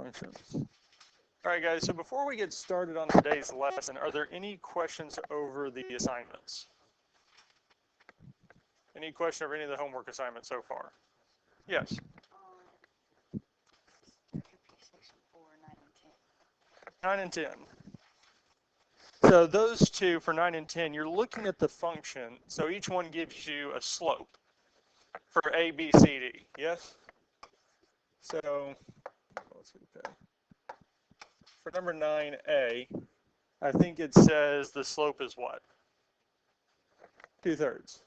Functions. All right, guys, so before we get started on today's lesson, are there any questions over the assignments? Any question over any of the homework assignments so far? Yes? 9 and 10. So those two for 9 and 10, you're looking at the function. So each one gives you a slope for A, B, C, D. Yes? So let's see. For number 9a, I think it says the slope is what? 2/3.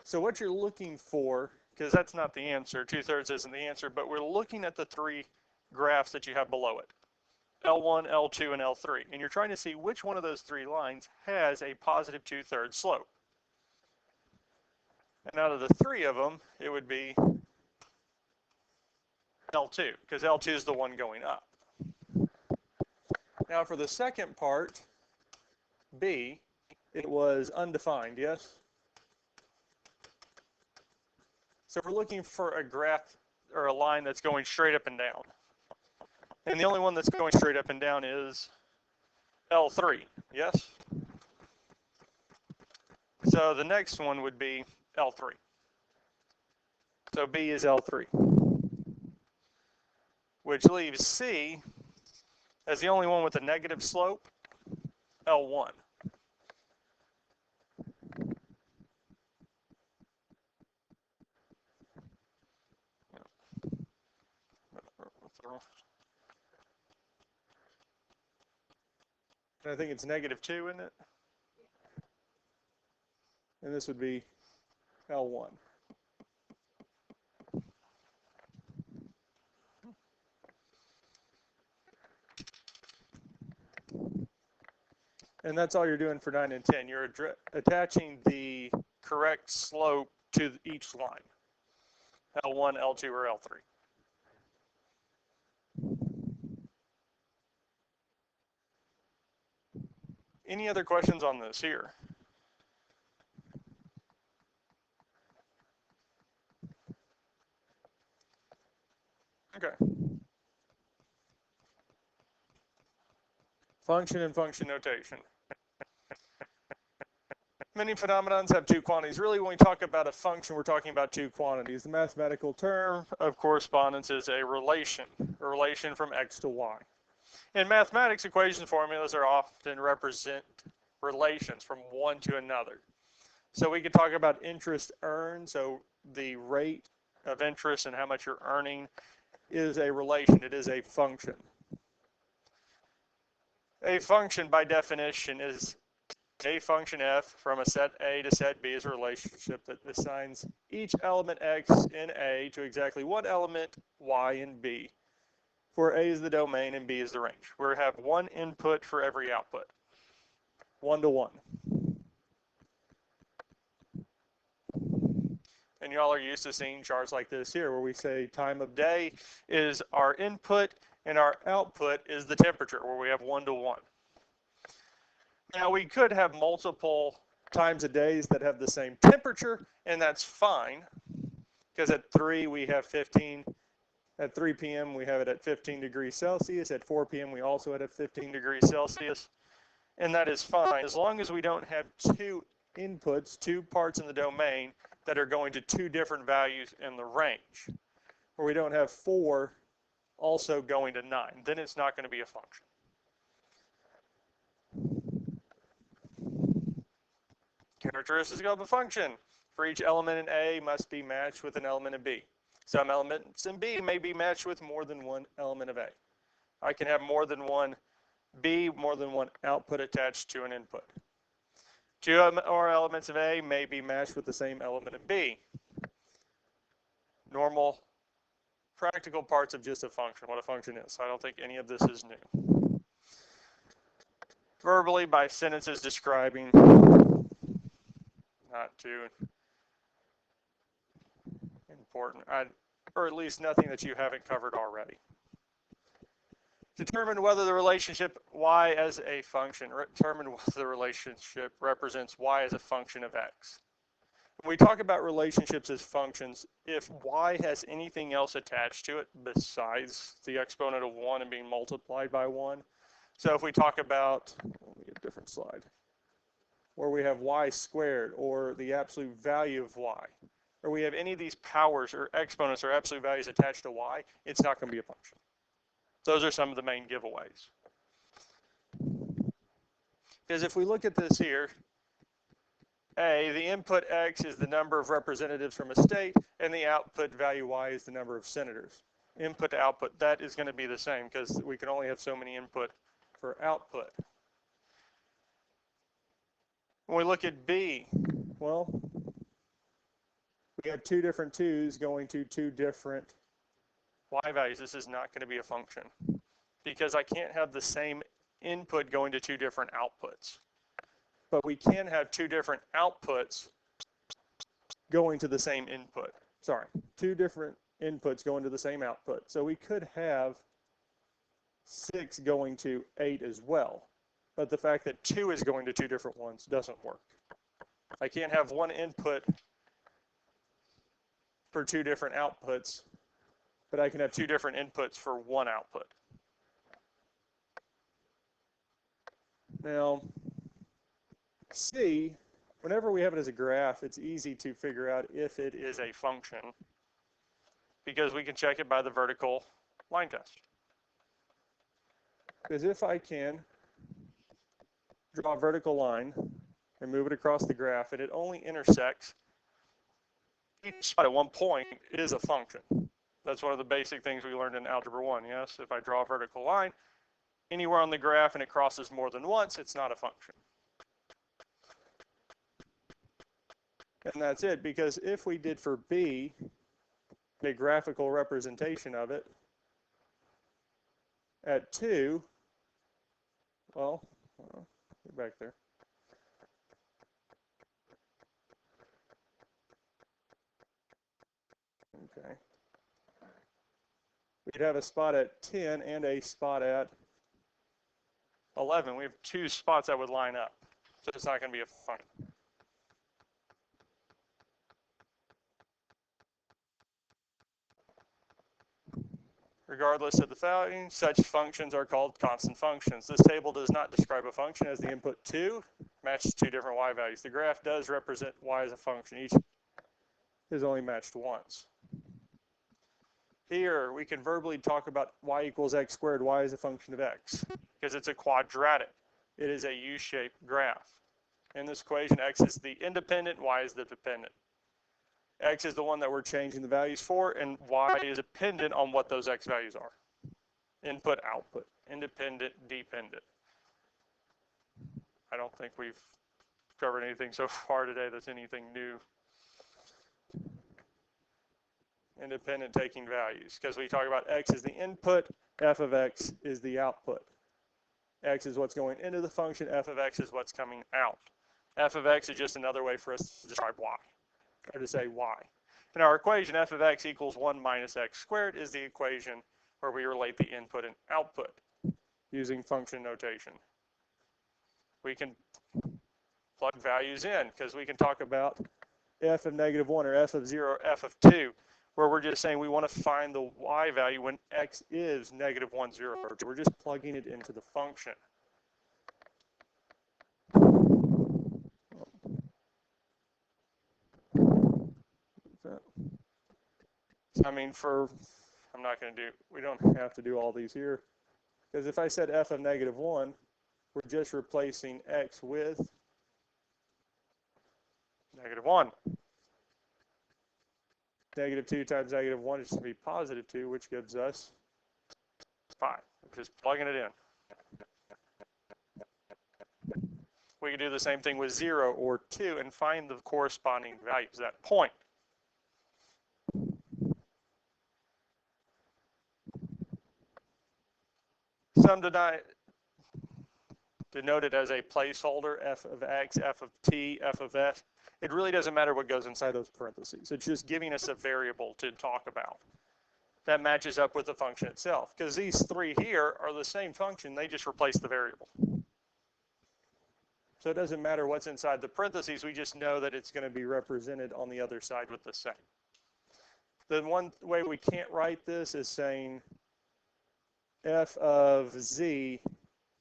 So what you're looking for, because that's not the answer, 2/3 isn't the answer, but we're looking at the three graphs that you have below it. L1, L2, and L3. And you're trying to see which one of those three lines has a positive 2/3 slope. And out of the three of them, it would be L2, because L2 is the one going up. Now for the second part, B, it was undefined, yes? So we're looking for a graph or a line that's going straight up and down. And the only one that's going straight up and down is L3, yes? So the next one would be L3. So B is L3, which leaves C as the only one with a negative slope, L1. And I think it's -2, isn't it? And this would be L1. And that's all you're doing for 9 and 10. You're attaching the correct slope to each line, L1, L2, or L3. Any other questions on this here? Okay. Function and function notation. Many phenomenons have two quantities. Really, when we talk about a function, we're talking about two quantities. The mathematical term of correspondence is a relation from x to y. In mathematics, equation formulas are often represent relations from one to another. So we could talk about interest earned, so the rate of interest and how much you're earning is a relation, it is a function. A function, by definition, is a function f from a set A to set B is a relationship that assigns each element x in A to exactly one element y in B, where A is the domain and B is the range. We have one input for every output, 1 to 1. And y'all are used to seeing charts like this here, where we say time of day is our input and our output is the temperature, where we have 1 to 1. Now we could have multiple times of days that have the same temperature, and that's fine, because at 3 we have 15, at 3 p.m. we have it at 15 degrees Celsius, at 4 p.m. we also have it at 15 degrees Celsius, and that is fine, as long as we don't have two inputs, two parts in the domain that are going to two different values in the range, or we don't have 4 also going to 9, then it's not going to be a function. Characteristics of a function. For each element in A must be matched with an element in B. Some elements in B may be matched with more than one element of A. I can have more than one B, more than one output attached to an input. Two or elements of A may be matched with the same element in B. Normal, practical parts of just a function, what a function is. I don't think any of this is new. Verbally, by sentences describing, not too important, or at least nothing that you haven't covered already. Determine whether the relationship y as a function, determine whether the relationship represents y as a function of x. When we talk about relationships as functions, if y has anything else attached to it besides the exponent of 1 and being multiplied by 1, so if we talk about, let me get a different slide, where we have y squared or the absolute value of y, or we have any of these powers or exponents or absolute values attached to y, it's not going to be a function. Those are some of the main giveaways. Because if we look at this here, the input x is the number of representatives from a state, and the output value y is the number of senators. Input to output, that is going to be the same because we can only have so many input for output. When we look at b, well, we have two different 2's going to two different y values. This is not going to be a function because I can't have the same input going to two different outputs. But we can have two different outputs going to the same input. Sorry, two different inputs going to the same output. So we could have 6 going to 8 as well. But the fact that 2 is going to two different ones doesn't work. I can't have one input for two different outputs, but I can have two different inputs for one output. Now, C, whenever we have it as a graph, it's easy to figure out if it is a function because we can check it by the vertical line test. Because if I can draw a vertical line and move it across the graph and it only intersects each spot at one point, it is a function. That's one of the basic things we learned in Algebra 1, yes? If I draw a vertical line anywhere on the graph and it crosses more than once, it's not a function. And that's it, because if we did for B, a graphical representation of it, at 2, well, get back there. Okay. We'd have a spot at 10 and a spot at 11. We have two spots that would line up, so it's not going to be a function. Regardless of the value, such functions are called constant functions. This table does not describe a function as the input 2 matches two different y values. The graph does represent y as a function. Each is only matched once. Here, we can verbally talk about y equals x squared, y is a function of x, because it's a quadratic. It is a U-shaped graph. In this equation, x is the independent, y is the dependent. X is the one that we're changing the values for, and y is dependent on what those x values are. Input, output, independent, dependent. I don't think we've covered anything so far today that's anything new. Independent taking values, because we talk about x is the input, f of x is the output. X is what's going into the function, f of x is what's coming out. F of x is just another way for us to describe y, or to say y. In our equation, f of x equals 1 minus x squared is the equation where we relate the input and output using function notation. We can plug values in, because we can talk about f of negative 1 or f of 0 or f of 2, where we're just saying we want to find the y value when x is negative 1, 0, or 2. We're just plugging it into the function. I mean, I'm not going to do, we don't have to do all these here, because if I said f of negative 1, we're just replacing x with negative 1. Negative 2 times negative 1 is going to be positive 2, which gives us 5. Just plugging it in. We can do the same thing with 0 or 2 and find the corresponding values at that point. Some denoted as a placeholder, f of x, f of t, f of s. It really doesn't matter what goes inside those parentheses. It's just giving us a variable to talk about that matches up with the function itself, because these three here are the same function, they just replace the variable. So it doesn't matter what's inside the parentheses, we just know that it's going to be represented on the other side with the same. The one way we can't write this is saying f of z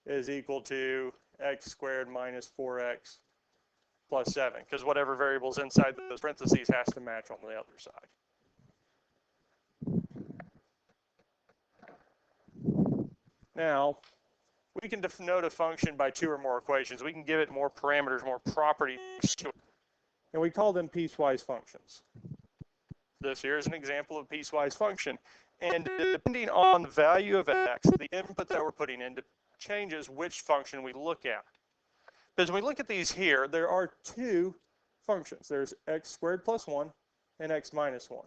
is equal to x squared minus 4x plus 7, because whatever variable's inside those parentheses has to match on the other side. Now, we can denote a function by two or more equations. We can give it more parameters, more properties to it, and we call them piecewise functions. This here is an example of piecewise function, and depending on the value of x, the input that we're putting in changes which function we look at. Because when we look at these here, there are two functions. There's x squared plus 1 and x minus 1.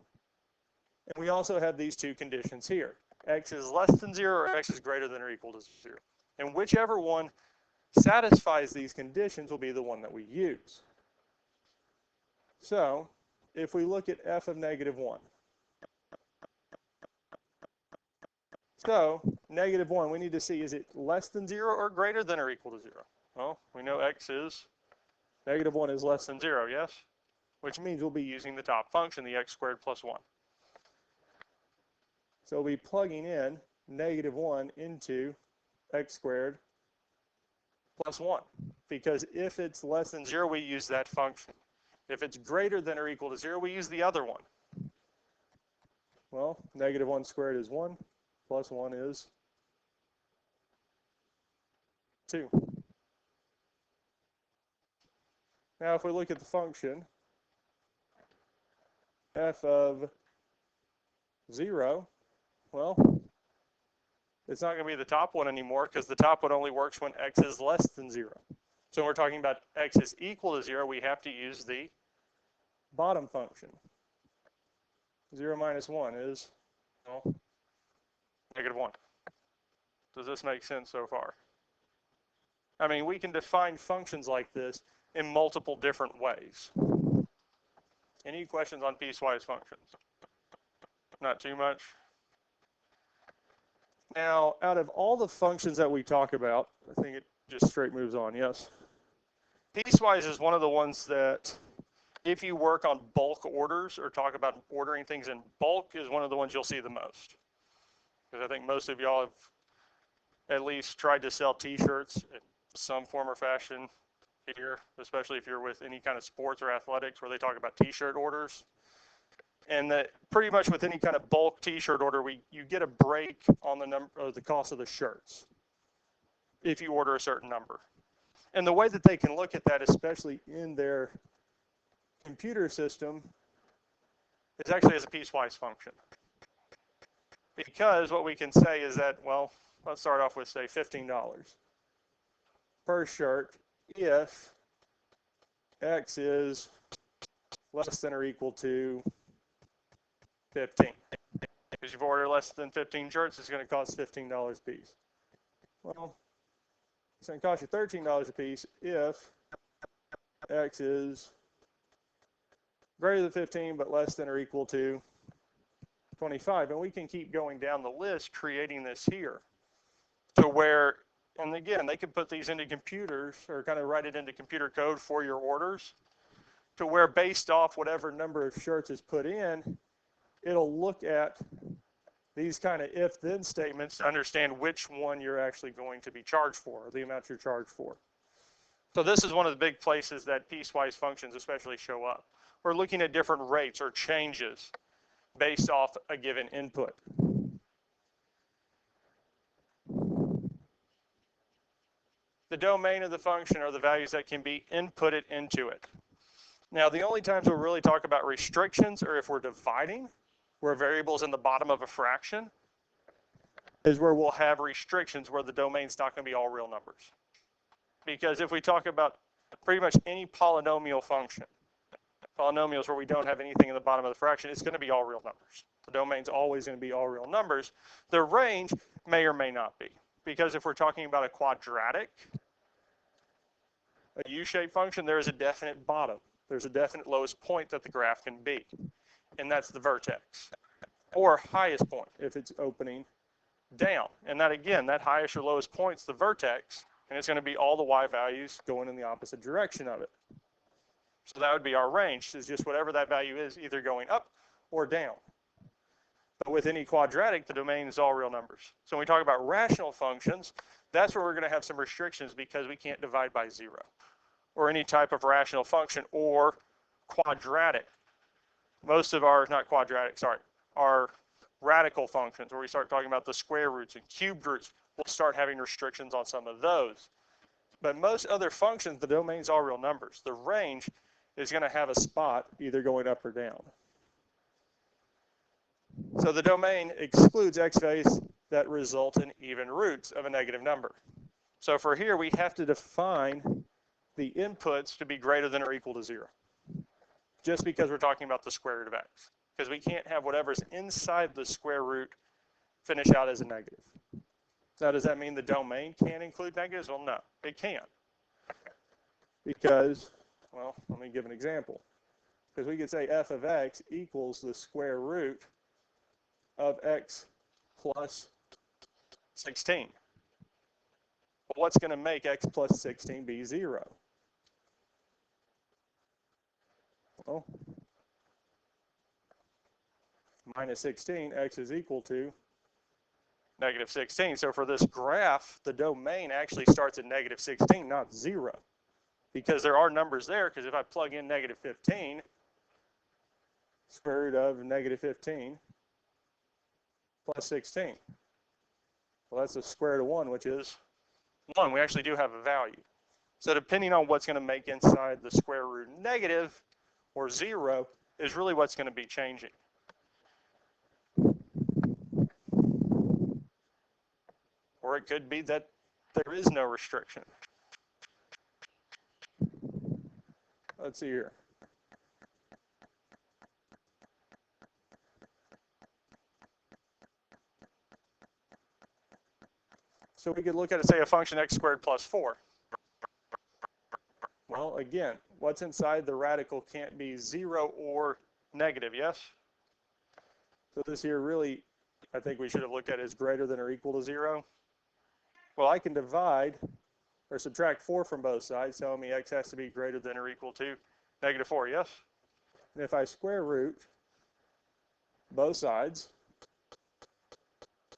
And we also have these two conditions here. X is less than 0 or x is greater than or equal to 0. And whichever one satisfies these conditions will be the one that we use. So, if we look at f of negative 1. So, negative 1, we need to see, is it less than 0 or greater than or equal to 0? Well, we know x is, negative 1 is less than 0, yes? Which means we'll be using the top function, the x squared plus 1. So we'll be plugging in negative 1 into x squared plus 1. Because if it's less than 0, we use that function. If it's greater than or equal to 0, we use the other one. Well, negative 1 squared is 1, plus 1 is 2. Now, if we look at the function, f of 0, well, it's not going to be the top one anymore because the top one only works when x is less than 0. So when we're talking about x is equal to 0, we have to use the bottom function. 0 minus 1 is, well, negative 1. Does this make sense so far? I mean, we can define functions like this in multiple different ways. Any questions on piecewise functions? Not too much? Now, out of all the functions that we talk about, I think it just straight moves on, yes? Piecewise is one of the ones that, if you work on bulk orders or talk about ordering things in bulk, is one of the ones you'll see the most. Because I think most of y'all have at least tried to sell t-shirts in some form or fashion here, especially if you're with any kind of sports or athletics where they talk about t-shirt orders. And that pretty much with any kind of bulk t-shirt order, you get a break on the number or the cost of the shirts if you order a certain number. And the way that they can look at that, especially in their computer system, is actually as a piecewise function. Because what we can say is that, well, let's start off with, say, $15 per shirt if x is less than or equal to 15. Because if you order less than 15 shirts, it's going to cost $15 a piece. Well, it's going to cost you $13 a piece if x is greater than 15 but less than or equal to 25. And we can keep going down the list creating this here to where, and again, they can put these into computers or kind of write it into computer code for your orders to where based off whatever number of shirts is put in, it'll look at these kind of if-then statements to understand which one you're actually going to be charged for, or the amount you're charged for. So this is one of the big places that piecewise functions especially show up. We're looking at different rates or changes based off a given input. The domain of the function are the values that can be inputted into it. Now, the only times we'll really talk about restrictions are if we're dividing, where a variable is in the bottom of a fraction, is where we'll have restrictions where the domain's not going to be all real numbers. Because if we talk about pretty much any polynomial function, polynomials where we don't have anything in the bottom of the fraction, it's going to be all real numbers. The domain's always going to be all real numbers. The range may or may not be. Because if we're talking about a quadratic, a U-shaped function, there is a definite bottom. There's a definite lowest point that the graph can be. And that's the vertex. Or highest point if it's opening down. And that, again, that highest or lowest point's the vertex. and it's going to be all the y values going in the opposite direction of it. So that would be our range, is just whatever that value is, either going up or down. But with any quadratic, the domain is all real numbers. So when we talk about rational functions, that's where we're going to have some restrictions because we can't divide by 0, or any type of rational function, or quadratic. Most of our, not quadratic, sorry, our radical functions, where we start talking about the square roots and cubed roots, we'll start having restrictions on some of those. But most other functions, the domain's all real numbers. The range is going to have a spot either going up or down. So the domain excludes x values that result in even roots of a negative number. So for here, we have to define the inputs to be greater than or equal to 0, just because we're talking about the square root of x. Because we can't have whatever's inside the square root finish out as a negative. Now, does that mean the domain can't include negatives? Well, no, it can. Because, well, let me give an example. Because we could say f of x equals the square root of x plus 16. Well, what's going to make x plus 16 be 0? Well, minus 16, x is equal to negative 16. So for this graph, the domain actually starts at negative 16, not 0. Because there are numbers there, because if I plug in negative 15, square root of negative 15 plus 16. Well, that's the square root of 1, which is 1. We actually do have a value. So depending on what's going to make inside the square root negative or 0 is really what's going to be changing. Or it could be that there is no restriction. Let's see here. So we could look at it, say, a function x squared plus 4. Well, again, what's inside the radical can't be 0 or negative, yes? So this here really, I think we should have looked at as greater than or equal to 0. Well, I can divide or subtract 4 from both sides, telling me x has to be greater than or equal to negative 4, yes? And if I square root both sides,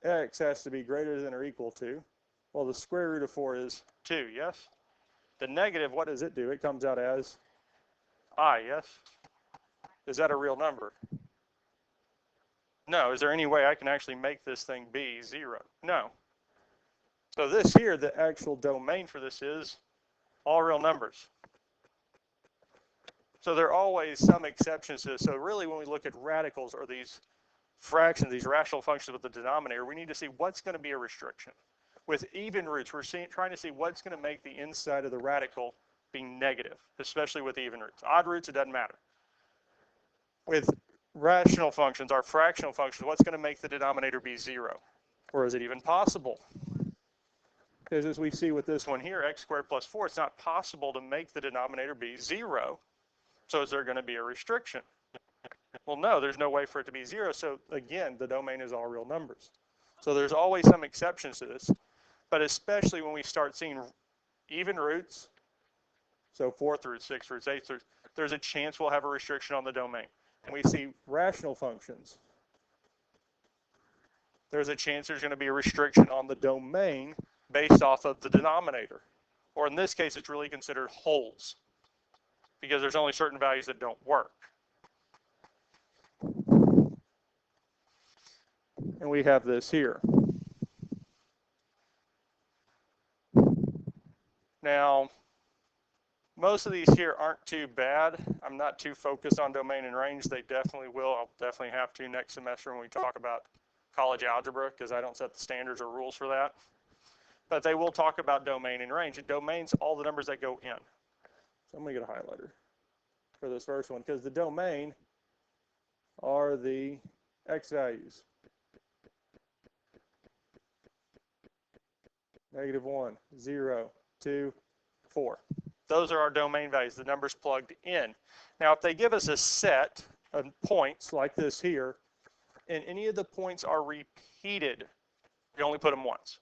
x has to be greater than or equal to, well, the square root of 4 is 2, yes? The negative, what does it do? It comes out as I, yes? Is that a real number? No. Is there any way I can actually make this thing be 0? No. So this here, the actual domain for this is all real numbers. So there are always some exceptions to this. So really when we look at radicals or these fractions, these rational functions with the denominator, we need to see what's going to be a restriction. With even roots, we're trying to see what's going to make the inside of the radical be negative, especially with even roots. Odd roots, it doesn't matter. With rational functions, our fractional functions, what's going to make the denominator be 0? Or is it even possible? Because as we see with this one here, x squared plus 4, it's not possible to make the denominator be 0. So is there going to be a restriction? Well, no, there's no way for it to be 0. So again, the domain is all real numbers. So there's always some exceptions to this, but especially when we start seeing even roots, so 4th roots, 6th roots, 8th roots, there's a chance we'll have a restriction on the domain. When we see rational functions, there's a chance there's going to be a restriction on the domain based off of the denominator. Or in this case, it's really considered wholes, because there's only certain values that don't work. And we have this here. Now, most of these here aren't too bad. I'm not too focused on domain and range. They definitely will. I'll definitely have to next semester when we talk about college algebra, because I don't set the standards or rules for that. But they will talk about domain and range. And domain's all the numbers that go in. So I'm going to get a highlighter for this first one, because the domain are the x values. -1, 0, 2, 4. Those are our domain values, the numbers plugged in. Now, if they give us a set of points like this here, and any of the points are repeated, we only put them once.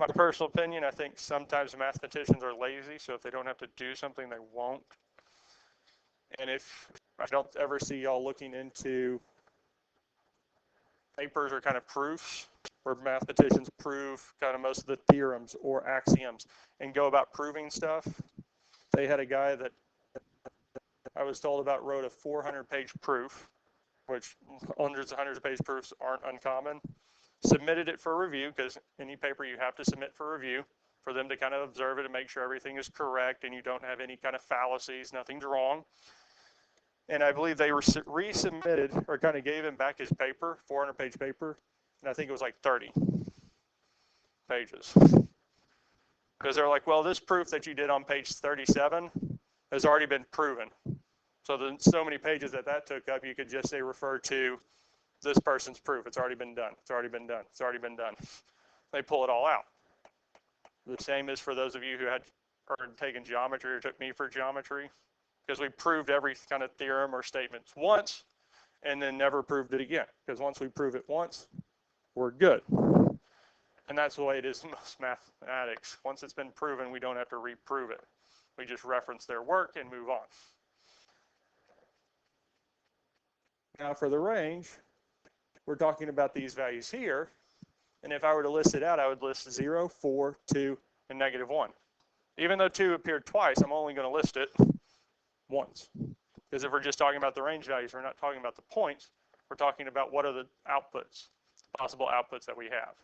My personal opinion, I think sometimes mathematicians are lazy, so if they don't have to do something, they won't. And if I don't ever see y'all looking into papers or kind of proofs where mathematicians prove kind of most of the theorems or axioms and go about proving stuff. They had a guy that I was told about wrote a 400-page proof, which hundreds of page proofs aren't uncommon. Submitted it for review, because any paper you have to submit for review for them to kind of observe it and make sure everything is correct and you don't have any kind of fallacies, nothing's wrong. And I believe they resubmitted or kind of gave him back his paper, 400-page paper, and I think it was like 30 pages. Because they're like, well, this proof that you did on page 37 has already been proven. So the so many pages that took up, you could just say refer to this person's proof. It's already been done. It's already been done. It's already been done. They pull it all out. The same is for those of you who had taken geometry or took me for geometry, because we proved every kind of theorem or statement once and then never proved it again. Because once we prove it once, we're good. And that's the way it is in most mathematics. Once it's been proven, we don't have to reprove it. We just reference their work and move on. Now for the range, we're talking about these values here. And if I were to list it out, I would list 0, 4, 2, and -1. Even though 2 appeared twice, I'm only going to list it once. Because if we're just talking about the range values, we're not talking about the points. We're talking about what are the outputs, possible outputs that we have.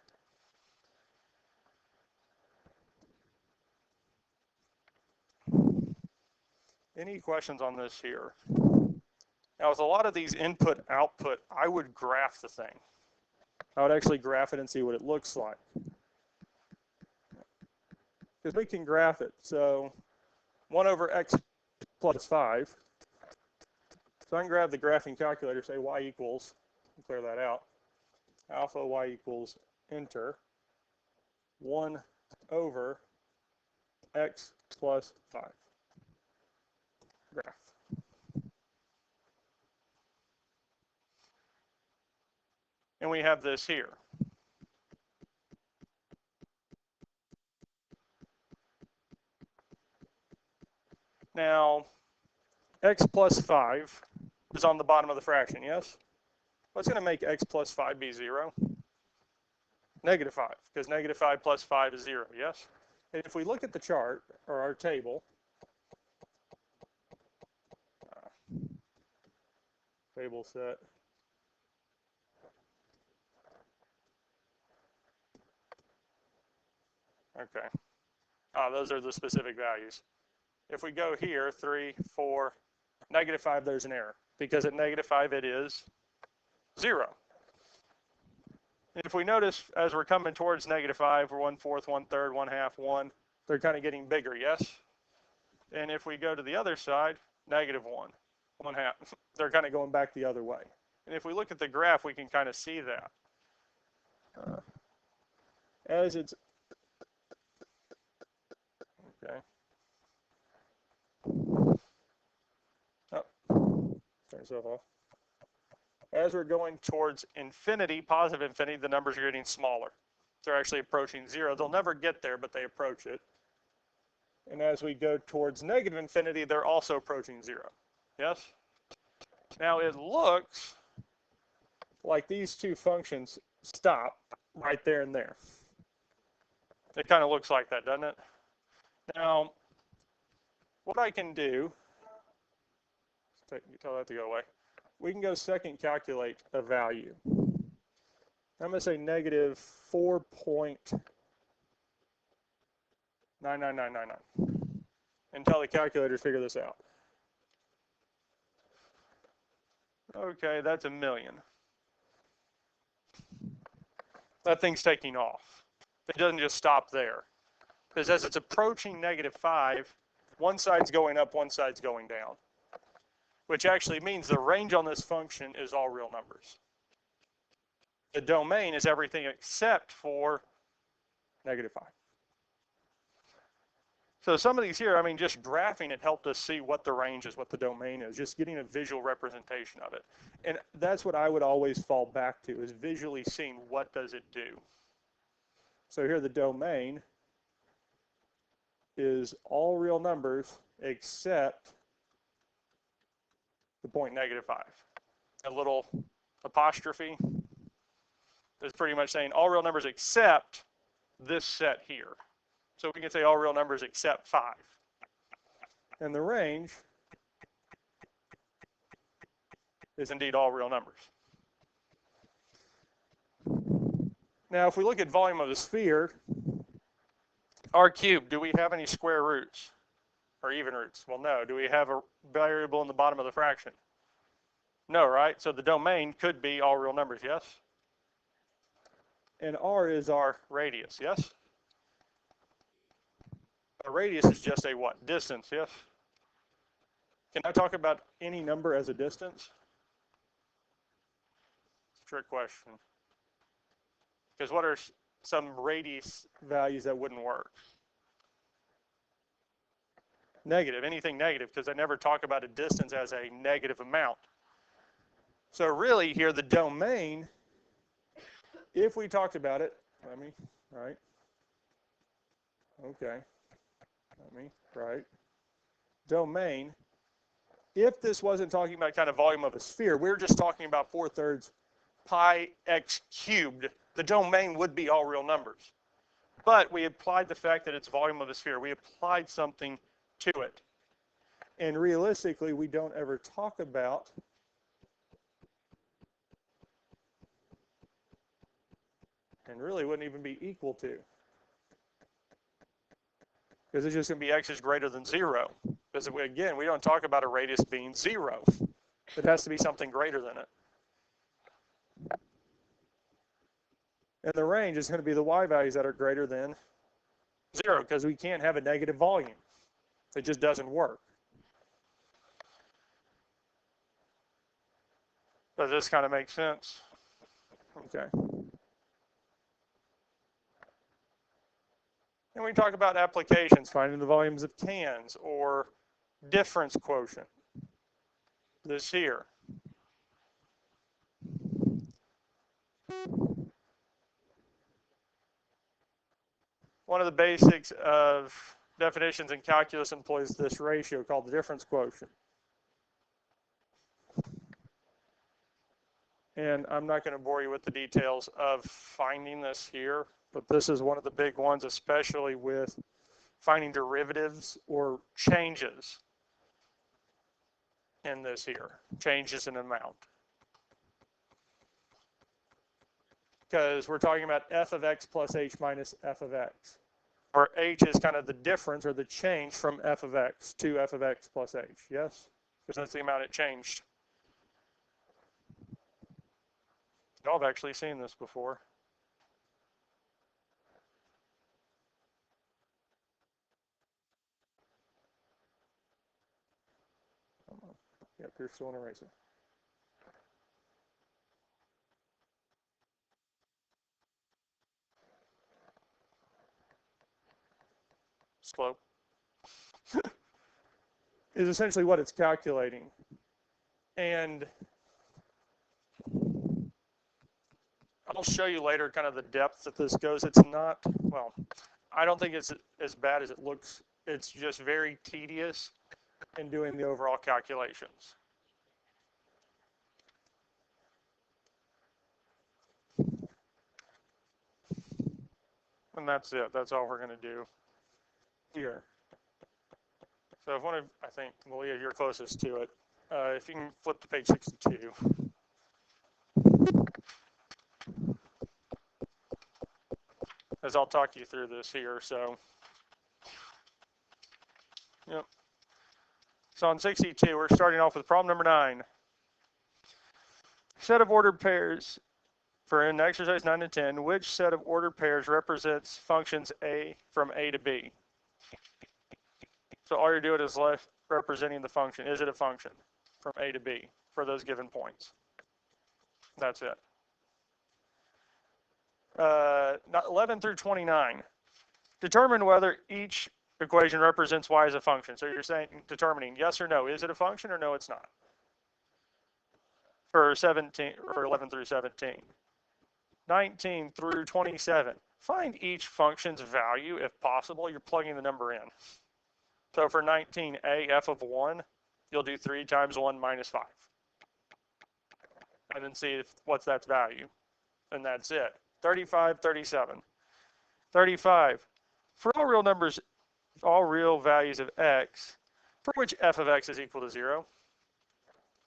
Any questions on this here? Now, with a lot of these input, output, I would graph the thing. I would actually graph it and see what it looks like. Because we can graph it. So 1 over x plus 5. So I can grab the graphing calculator, say y equals, clear that out, alpha y equals, enter, 1 over x plus 5. Graph. And we have this here. Now, x plus 5 is on the bottom of the fraction, yes? What's going to make x plus 5 be 0? -5, because -5 plus 5 is 0, yes? And if we look at the chart, or our table, table set, okay. Those are the specific values. If we go here, 3, 4, -5, there's an error. Because at -5, it is 0. And if we notice, as we're coming towards -5, we're 1/4, 1/3, 1/2, 1, they're kind of getting bigger, yes? And if we go to the other side, -1, 1/2, they're kind of going back the other way. And if we look at the graph, we can kind of see that. As it's, okay. Oh, turn yourself off. As we're going towards infinity, positive infinity, the numbers are getting smaller. They're actually approaching 0. They'll never get there, but they approach it. And as we go towards negative infinity, they're also approaching 0. Yes? Now it looks like these two functions stop right there and there. It kind of looks like that, doesn't it? Now, what I can do, tell that to go away. We can go second calculate a value. I'm going to say negative 4.99999 and tell the calculator to figure this out. Okay, that's 1,000,000. That thing's taking off. It doesn't just stop there. Because as it's approaching -5, one side's going up, one side's going down. Which actually means the range on this function is all real numbers. The domain is everything except for -5. So some of these here, I mean, just graphing it helped us see what the range is, what the domain is, just getting a visual representation of it. And that's what I would always fall back to, is visually seeing what does it do. So here the domain is all real numbers except the point -5. A little apostrophe is pretty much saying all real numbers except this set here. So we can say all real numbers except 5. And the range is indeed all real numbers. Now, if we look at volume of the sphere, r cubed, do we have any square roots or even roots? Well, no. Do we have a variable in the bottom of the fraction? No, right? So the domain could be all real numbers, yes? And r is our radius, yes? A radius is just a what? Distance, yes? Can I talk about any number as a distance? It's a trick question. Because what are some radius values that wouldn't work? Negative, anything negative, because I never talk about a distance as a negative amount. So really here, the domain, if we talked about it, right? Okay, right? Domain, if this wasn't talking about kind of volume of a sphere, we're just talking about 4/3 pi x cubed, the domain would be all real numbers. But we applied the fact that it's volume of a sphere. We applied something to it. And realistically, we don't ever talk about and really wouldn't even be equal to. Because it's just going to be x is greater than 0. Because again, we don't talk about a radius being 0. It has to be something greater than it. And the range is going to be the y values that are greater than 0, because we can't have a negative volume. It just doesn't work. Does this kind of make sense? Okay. And we talk about applications, finding the volumes of cans or difference quotient. This here. One of the basics of definitions in calculus employs this ratio called the difference quotient. And I'm not going to bore you with the details of finding this here, but this is one of the big ones, especially with finding derivatives or changes in this here, changes in amount. Because we're talking about f of x plus h minus f of x, where h is kind of the difference or the change from f of x to f of x plus h, yes? Because that's the amount it changed. Y'all have actually seen this before. Yep, you're still an eraser. Slope is essentially what it's calculating. And I'll show you later kind of the depth that this goes. It's not, well, I don't think it's as bad as it looks. It's just very tedious in doing the overall calculations. And that's it. That's all we're going to do here. So if one of, I think, Malia, you're closest to it. If you can flip to page 62. As I'll talk you through this here, so. Yep. So on 62, we're starting off with problem number 9. Set of ordered pairs for in exercise 9 and 10, which set of ordered pairs represents functions a from a to b? So all you're doing is left representing the function. Is it a function from a to b for those given points? That's it. 11 through 29. Determine whether each equation represents y as a function. So you're saying determining yes or no. Is it a function or no, it's not? For 17 or 11 through 17. 19 through 27. find each function's value if possible. You're plugging the number in. So for 19a, f of 1, you'll do 3 times 1 minus 5. And then see what's that value. And that's it. 35, 37. 35. For all real numbers, all real values of x, for which f of x is equal to 0.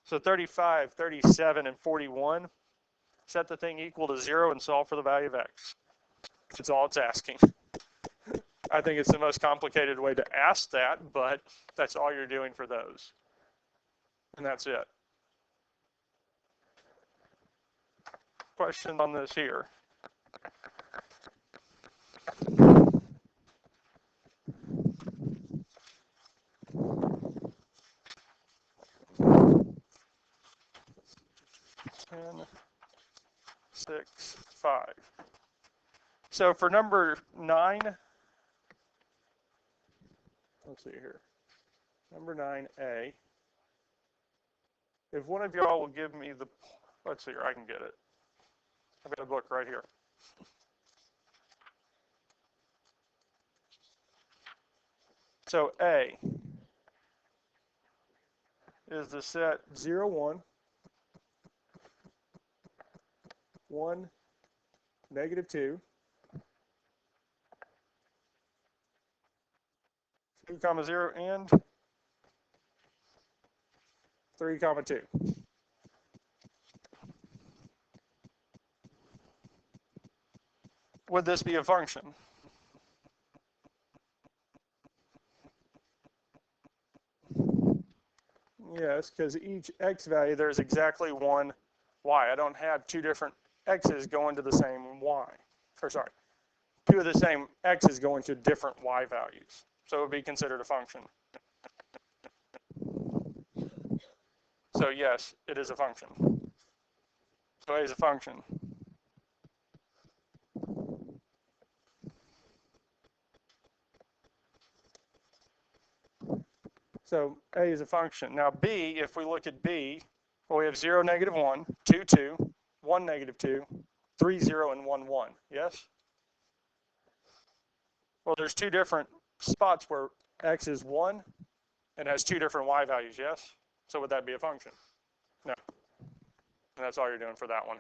So 35, 37, and 41, set the thing equal to 0 and solve for the value of x. That's all it's asking. I think it's the most complicated way to ask that, but that's all you're doing for those. And that's it. Question on this here. Ten, 6, 5. So for number 9, let's see here. Number 9a. If one of y'all will give me the, let's see here, I can get it. I've got a book right here. So A is the set 0, 1, 1, negative 2, 2, 0, and 3, 2. Would this be a function? Yes, because each x value, there's exactly one y. I don't have two different x's going to the same y. Or sorry, two of the same x's going to different y values. So it would be considered a function. So yes, it is a function. So A is a function. So A is a function. Now B, if we look at B, well, we have 0, negative 1, 2, 2, 1, negative 2, 3, 0, and 1, 1. Yes? Well, there's two different spots where x is 1 and has two different y values. Yes? So would that be a function? No. And that's all you're doing for that one.